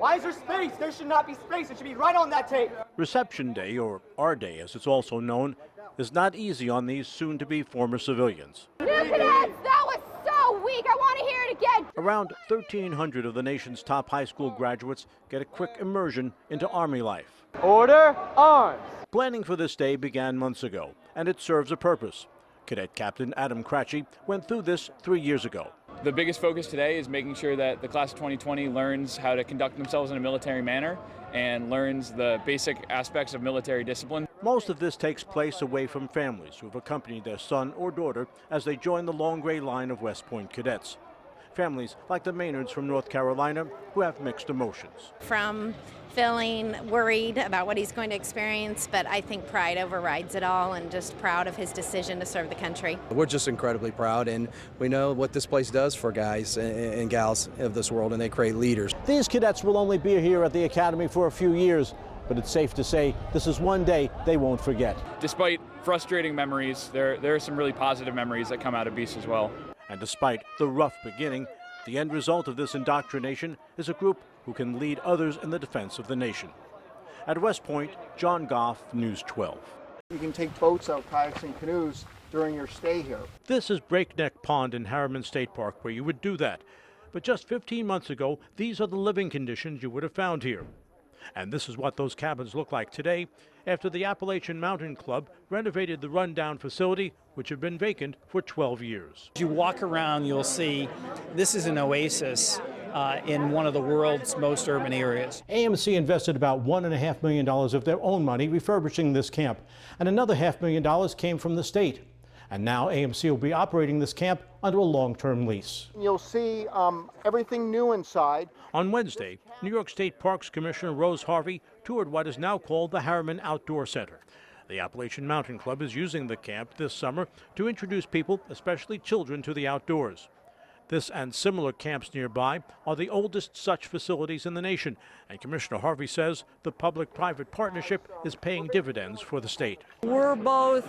Why is there space? There should not be space. It should be right on that tape. Reception Day, or R Day as it's also known, is not easy on these soon-to-be former civilians. New cadets, that was so weak. I want to hear it again. Around 1,300 of the nation's top high school graduates get a quick immersion into Army life. Order, arms. Planning for this day began months ago, and it serves a purpose. Cadet Captain Adam Cratchey went through this 3 years ago. The biggest focus today is making sure that the class of 2020 learns how to conduct themselves in a military manner and learns the basic aspects of military discipline. Most of this takes place away from families who have accompanied their son or daughter as they join the long gray line of West Point cadets. Families like the Maynards from North Carolina who have mixed emotions. From feeling worried about what he's going to experience, but I think pride overrides it all, and just proud of his decision to serve the country. We're just incredibly proud, and we know what this place does for guys and gals of this world, and they create leaders. These cadets will only be here at the academy for a few years, but it's safe to say this is one day they won't forget. Despite frustrating memories, there are some really positive memories that come out of Beast as well. And despite the rough beginning, the end result of this indoctrination is a group who can lead others in the defense of the nation. At West Point, John Goff, News 12. You can take boats out, kayaks and canoes during your stay here. This is Breakneck Pond in Harriman State Park, where you would do that. But just 15 months ago, these are the living conditions you would have found here. And this is what those cabins look like today after the Appalachian Mountain Club renovated the rundown facility, which had been vacant for 12 years. As you walk around, you'll see this is an oasis in one of the world's most urban areas. AMC invested about $1.5 million of their own money refurbishing this camp, and another $500,000 came from the state. And now AMC will be operating this camp under a long-term lease. You'll see everything new inside. On Wednesday, New York State Parks Commissioner Rose Harvey toured what is now called the Harriman Outdoor Center. The Appalachian Mountain Club is using the camp this summer to introduce people, especially children, to the outdoors. This and similar camps nearby are the oldest such facilities in the nation, and Commissioner Harvey says the public-private partnership is paying dividends for the state. We're both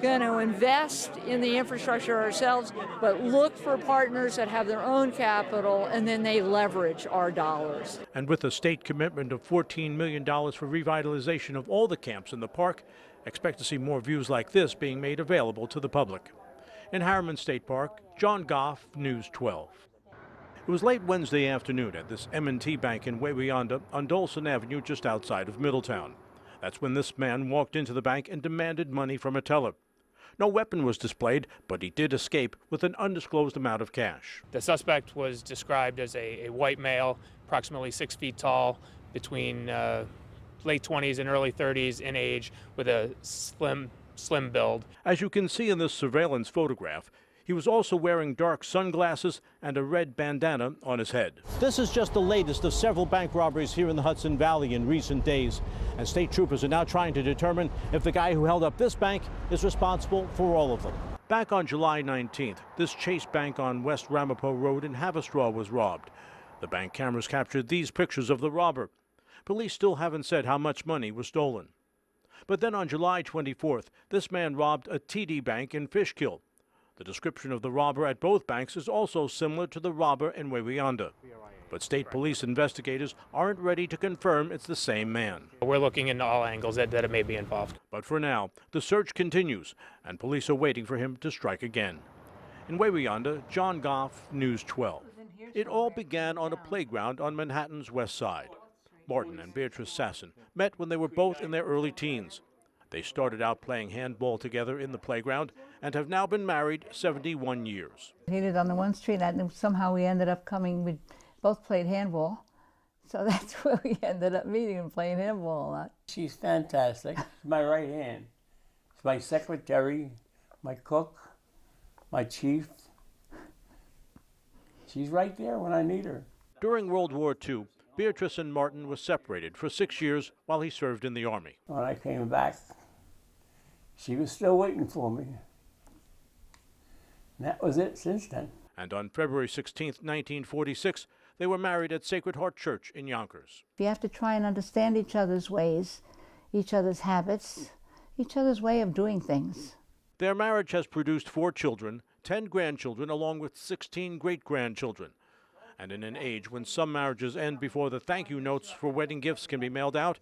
going to invest in the infrastructure ourselves, but look for partners that have their own capital, and then they leverage our dollars. And with a state commitment of $14 million for revitalization of all the camps in the park, expect to see more views like this being made available to the public. In Harriman State Park, John Goff, News 12. It was late Wednesday afternoon at this M&T Bank in Wawayanda on Dolson Avenue just outside of Middletown. That's when this man walked into the bank and demanded money from a teller. No weapon was displayed, but he did escape with an undisclosed amount of cash. The suspect was described as a white male, approximately 6 feet tall, between late 20s and early 30s in age, with a slim build. As you can see in this surveillance photograph, he was also wearing dark sunglasses and a red bandana on his head. This is just the latest of several bank robberies here in the Hudson Valley in recent days, and state troopers are now trying to determine if the guy who held up this bank is responsible for all of them. Back on July 19th, this Chase Bank on West Ramapo Road in Haverstraw was robbed. The bank cameras captured these pictures of the robber. Police still haven't said how much money was stolen. But then on July 24th, this man robbed a TD Bank in Fishkill. The description of the robber at both banks is also similar to the robber in Wawayanda. But state police investigators aren't ready to confirm it's the same man. We're looking into all angles that it may be involved. But for now, the search continues, and police are waiting for him to strike again. In Wawayanda, John Goff, News 12. It all began on a playground on Manhattan's West Side. Martin and Beatrice Sasson met when they were both in their early teens. They started out playing handball together in the playground and have now been married 71 years. He lived on the one street, and somehow we ended up coming, we both played handball. So that's where we ended up meeting and playing handball a lot. She's fantastic. She's my right hand. She's my secretary, my cook, my chief. She's right there when I need her. During World War II, Beatrice and Martin were separated for 6 years while he served in the Army. When I came back, she was still waiting for me. And that was it since then. And on February 16, 1946, they were married at Sacred Heart Church in Yonkers. You have to try and understand each other's ways, each other's habits, each other's way of doing things. Their marriage has produced 4 children, 10 grandchildren, along with 16 great-grandchildren. And in an age when some marriages end before the thank you notes for wedding gifts can be mailed out,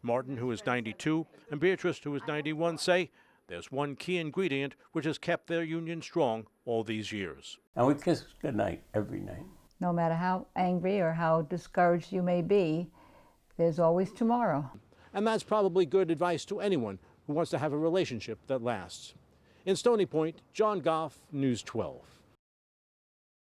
Martin, who is 92, and Beatrice, who is 91, say there's one key ingredient which has kept their union strong all these years. And we kiss goodnight every night. No matter how angry or how discouraged you may be, there's always tomorrow. And that's probably good advice to anyone who wants to have a relationship that lasts. In Stony Point, John Goff, News 12.